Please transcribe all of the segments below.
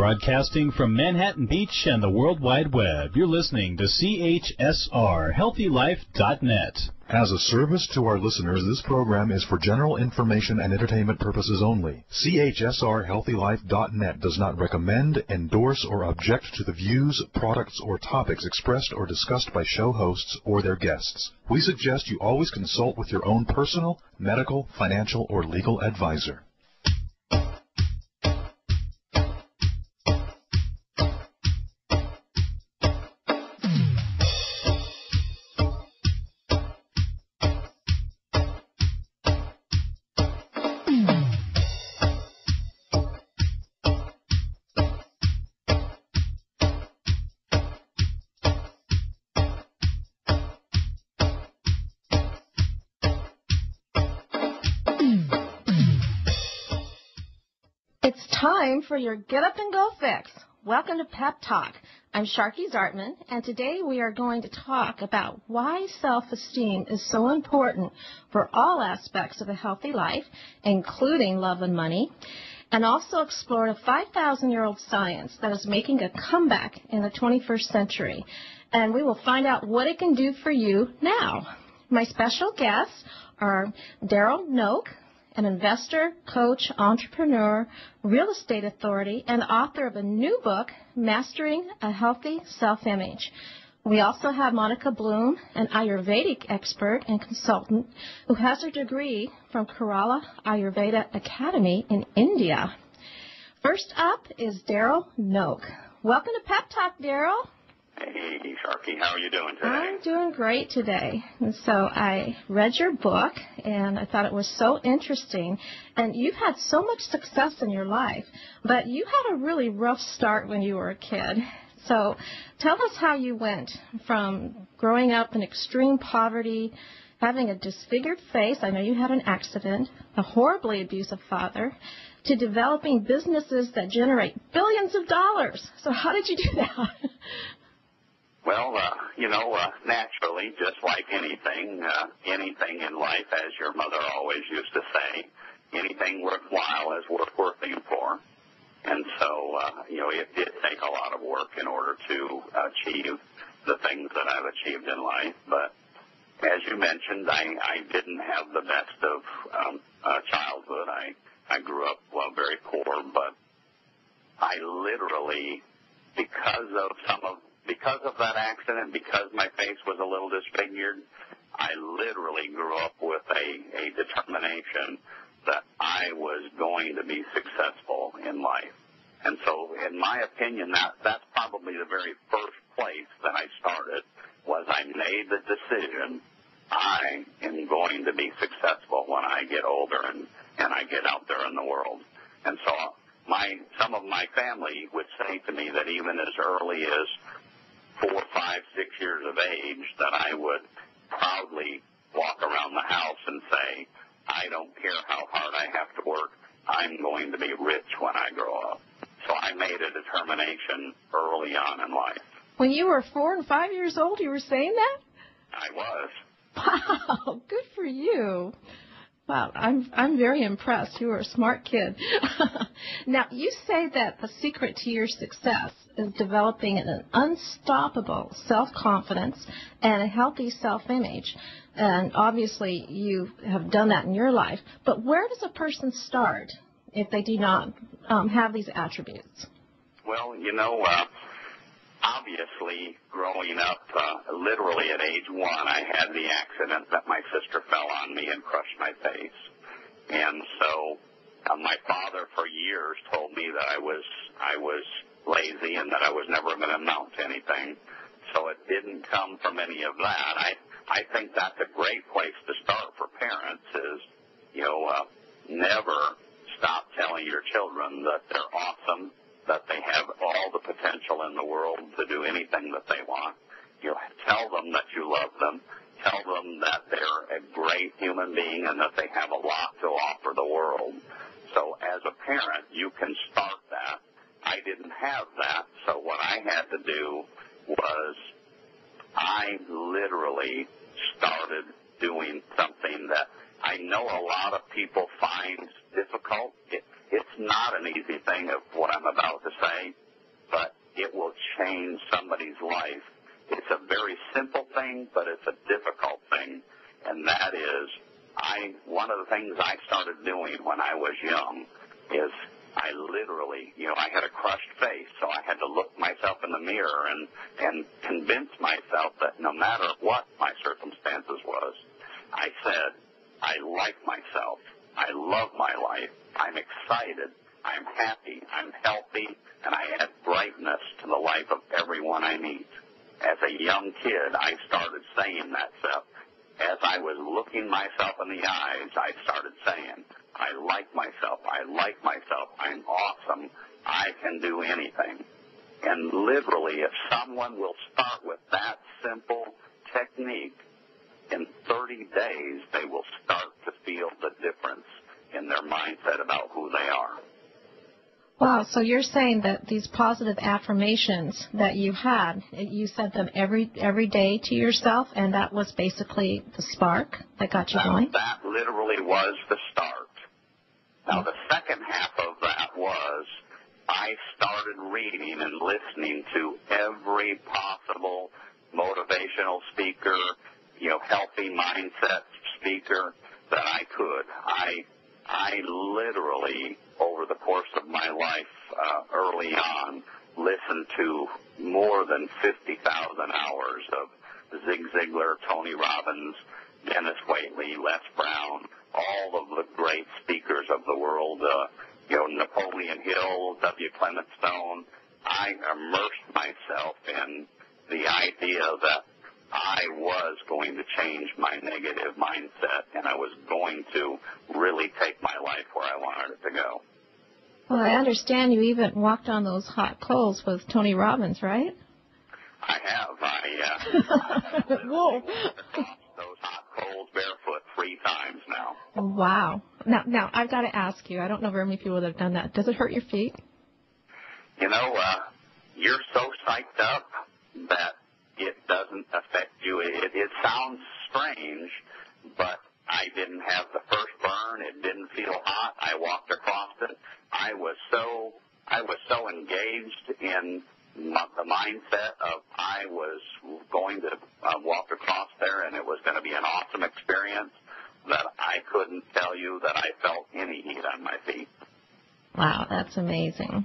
Broadcasting from Manhattan Beach and the World Wide Web, you're listening to CHSR, HealthyLife.net. As a service to our listeners, this program is for general information and entertainment purposes only. CHSR, HealthyLife.net does not recommend, endorse, or object to the views, products, or topics expressed or discussed by show hosts or their guests. We suggest you always consult with your own personal, medical, financial, or legal advisor. Time for your Get Up and Go Fix. Welcome to Pep Talk. I'm Sharky Zartman, and today we are going to talk about why self-esteem is so important for all aspects of a healthy life, including love and money, and also explore a 5,000-year-old science that is making a comeback in the 21st century. And we will find out what it can do for you now. My special guests are Darrell Knoch, an investor, coach, entrepreneur, real estate authority, and author of a new book, Mastering a Healthy Self-Image. We also have Monica Bloom, an Ayurvedic expert and consultant who has her degree from Kerala Ayurveda Academy in India. First up is Darrell Knoch. Welcome to Pep Talk, Darrell. Hey, Sharky, how are you doing today? I'm doing great today. And so I read your book, and I thought it was so interesting. And you've had so much success in your life, but you had a really rough start when you were a kid. So tell us how you went from growing up in extreme poverty, having a disfigured face, I know you had an accident, a horribly abusive father, to developing businesses that generate billions of dollars. So how did you do that? Well, naturally, just like anything in life, as your mother always used to say, anything worthwhile is worth working for. And so, it did take a lot of work in order to achieve the things that I've achieved in life. But as you mentioned, I didn't have the best of childhood. I grew up, very poor, but I literally, because of that accident, because my face was a little disfigured, I literally grew up with a determination that I was going to be successful in life. And so, in my opinion, that's probably the very first place that I started, was I made the decision, I am going to be successful when I get older and I get out there in the world. And so some of my family would say to me that even as early as 4, 5, 6 years of age, that I would proudly walk around the house and say, I don't care how hard I have to work, I'm going to be rich when I grow up. So I made a determination early on in life. When you were 4 and 5 years old, you were saying that? I was. Wow, good for you. Wow, I'm very impressed. You were a smart kid. Now, you say that the secret to your success is developing an unstoppable self-confidence and a healthy self-image. And obviously, you have done that in your life. But where does a person start if they do not have these attributes? Well, obviously, growing up, literally at age 1, I had the accident that my sister fell on me and crushed my face. And so my father for years told me that I was lazy and that I was never going to amount to anything. So it didn't come from any of that. I think that's a great place to start for parents is, never stop telling your children that they're awesome, that they have all the potential in the world to do anything that they want. Tell them that you love them. Tell them that they're a great human being and that they have a lot to offer the world. So as a parent, you can start that. I didn't have that, so what I had to do was I literally started doing something that I know a lot of people find difficult. It's not an easy thing of what I'm about to say, but it will change somebody's life. It's a very simple thing, but it's a difficult thing, and that is one of the things I started doing when I was young is I literally, I had a crushed face, so I had to look myself in the mirror and convince myself that no matter what my circumstances was, I said, I like myself, I love my life, I'm excited, I'm happy, I'm healthy, and I add brightness to the life of everyone I meet. As a young kid, I started saying that stuff. As I was looking myself in the eyes, I started saying, I like myself, I'm awesome, I can do anything. And literally, if someone will start with that simple technique, in 30 days, they will start to feel the difference in their mindset about who they are. Wow, so you're saying that these positive affirmations that you had, you said them every day to yourself, and that was basically the spark that got you going? That literally was the start. Now, the second half of that was I started reading and listening to every possible motivational speaker, healthy mindset speaker that I could. I literally, over the course of my life early on, listened to more than 50,000 hours of Zig Ziglar, Tony Robbins, Dennis Waitley, Les Brown, all of the great speakers of the world, Napoleon Hill, W. Clement Stone. I immersed myself in the idea that I was going to change my negative mindset, and I was going to really take my life where I wanted it to go. Well, I understand you even walked on those hot coals with Tony Robbins, right? I have. Whoa. Those hot coals barefoot 3 times now. Wow. Now, I've got to ask you, I don't know very many people that have done that. Does it hurt your feet? You're so psyched up that it doesn't affect you. It sounds strange, but I didn't have the first burn. It didn't feel hot. I walked across it. I was so engaged in the mindset of I was going to walk across there, and it was going to be an awesome experience, that I couldn't tell you that I felt any heat on my feet. Wow, that's amazing.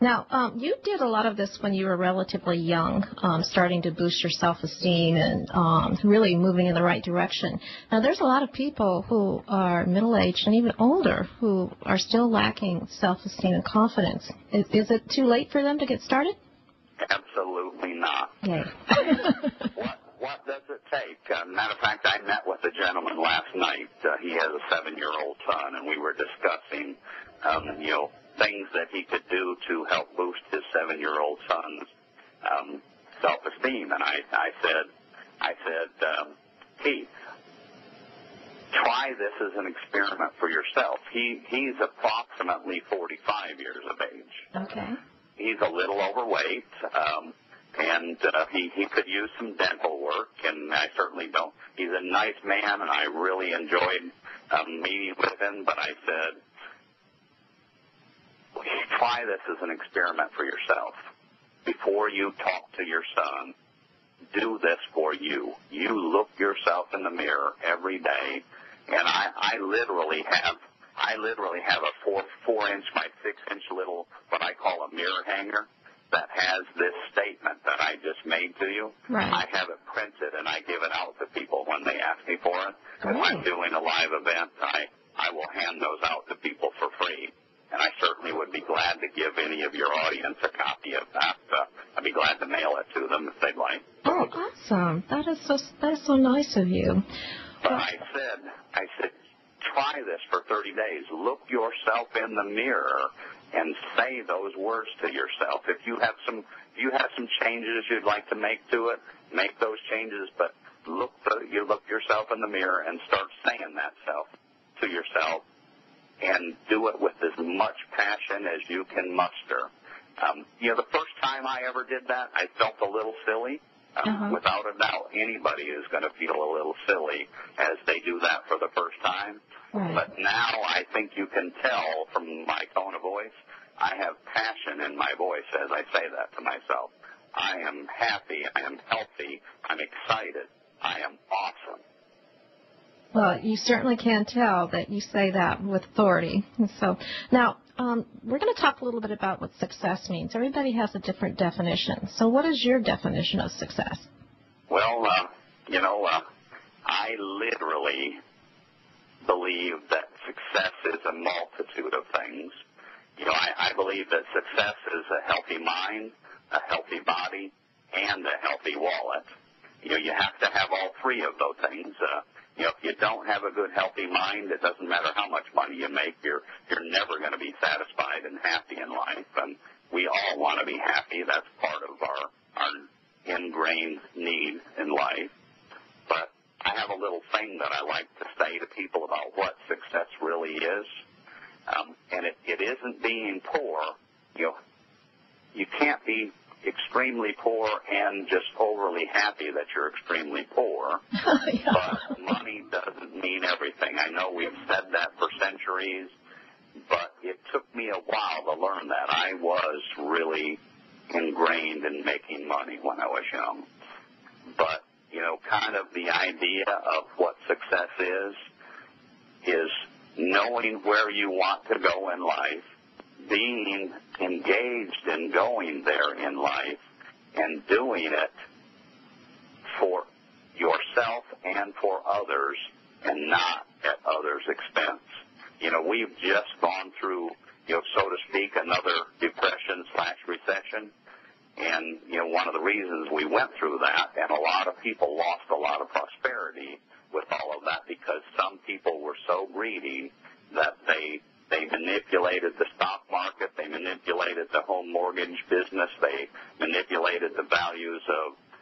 Now, you did a lot of this when you were relatively young, starting to boost your self-esteem and really moving in the right direction. Now, there's a lot of people who are middle-aged and even older who are still lacking self-esteem and confidence. Is it too late for them to get started? Absolutely not. Yay. What does it take? Matter of fact, I met with a gentleman last night. He has a 7-year-old son, and we were discussing, things that he could do to help boost his 7-year-old son's self-esteem. And I said, Keith, try this as an experiment for yourself. He's approximately 45 years of age. Okay. He's a little overweight, and he could use some dental work, and I certainly don't. He's a nice man, and I really enjoyed meeting with him, but I said, try this as an experiment for yourself. Before you talk to your son, do this for you. You look yourself in the mirror every day, and I literally have a 4-inch by 6-inch little, what I call a mirror hanger, that has this statement that I just made to you. Right. I have it printed, and I give it out to people when they ask me for it. Great. If I'm doing a live event, I will hand those out to people for free. And I certainly would be glad to give any of your audience a copy of that. I'd be glad to mail it to them if they'd like. Oh, awesome. That is so nice of you. But I said, try this for 30 days. Look yourself in the mirror and say those words to yourself. If you have some changes you'd like to make to it, make those changes. But you look yourself in the mirror and start saying that to yourself, and do it with as much passion as you can muster. The first time I ever did that, I felt a little silly. Without a doubt, anybody is going to feel a little silly as they do that for the first time. Right. But now I think you can tell from my tone of voice I have passion in my voice as I say that to myself. I am happy. I am healthy. I'm excited. I am awesome. Well, you certainly can tell that you say that with authority. And so now we're going to talk a little bit about what success means. Everybody has a different definition. So what is your definition of success? Well, I literally believe that success is a multitude of things. I believe that success is a healthy mind, a healthy body, and a healthy wallet. You have to have all three of those things. If you don't have a good, healthy mind, it doesn't matter how much money you make. You're never going to be satisfied and happy in life. And we all want to be happy. That's part of our ingrained need in life. But I have a little thing that I like to say to people about what success really is. And it isn't being poor. You can't be extremely poor and just overly happy that you're extremely poor. Yeah. But money doesn't mean everything. I know we've said that for centuries, but it took me a while to learn that. I was really ingrained in making money when I was young. But, kind of the idea of what success is knowing where you want to go in life, being engaged in going there in life, and doing it for yourself and for others and not at others' expense. We've just gone through, so to speak, another depression/recession. And, one of the reasons we went through that, and a lot of people lost a lot of prosperity with all of that because some people were so greedy that they manipulated the stock market, they manipulated the home mortgage business, they manipulated the values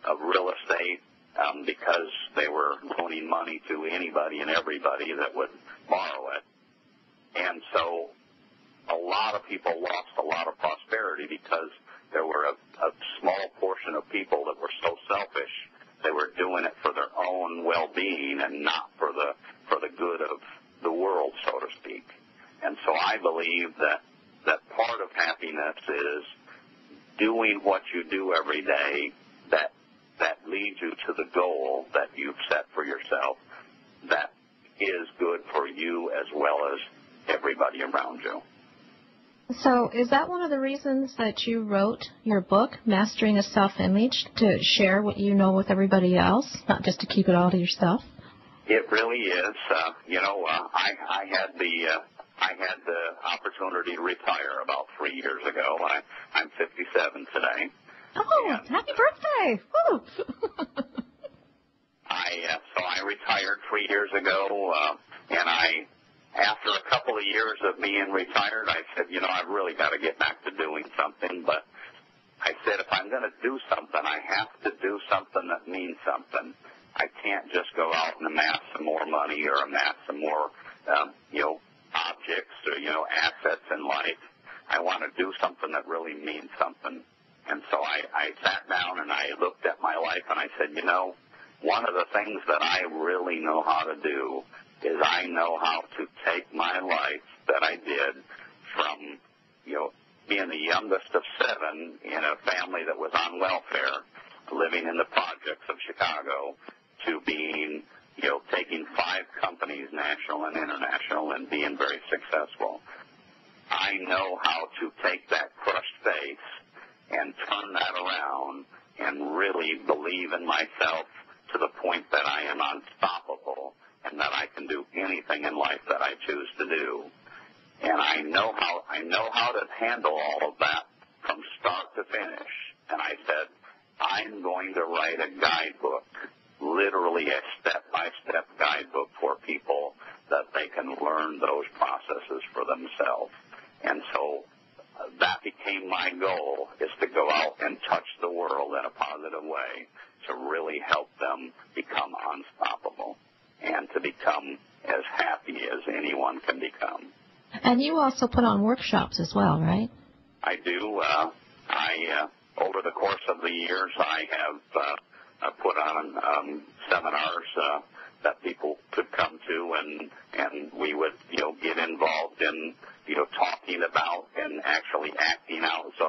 of real estate because they were loaning money to anybody and everybody that would borrow it. And so a lot of people lost a lot of prosperity because there were a small portion of people that were so selfish. They were doing it for their own well-being and not for the good of the world, so to speak. And so I believe that part of happiness is doing what you do every day that leads you to the goal that you've set for yourself that is good for you as well as everybody around you. So is that one of the reasons that you wrote your book, Mastering a Self-Image, to share what you know with everybody else, not just to keep it all to yourself? It really is. I had the opportunity to retire about 3 years ago. I'm 57 today. Oh, and, happy birthday! Woo! So I retired 3 years ago, and after a couple of years of being retired, I said, I've really got to get back to doing something. But I said, if I'm going to do something, I have to do something that means something. I can't just go out and amass some more money or amass some more, objects or, assets in life. I want to do something that really means something. And so I sat down and I looked at my life and I said, one of the things that I really know how to do is I know how to take my life that I did from, being the youngest of 7 in a family that was on welfare, living in the projects of Chicago, to being, taking 5 companies, national and international, and being very successful. I know how to take that crushed faith and turn that around and really believe in myself to the point that I am unstoppable and that I can do anything in life that I choose to do. And I know how to handle all of that from start to finish. And I said, I'm going to write a guidebook, literally a step-by-step guidebook for people that they can learn those processes for themselves. And so that became my goal, is to go out and touch the world in a positive way to really help them become unstoppable and to become as happy as anyone can become. And you also put on workshops as well, right? I do. Over the course of the years, I have put on seminars that people could come to, and we would, get involved in, talking about and actually acting out. So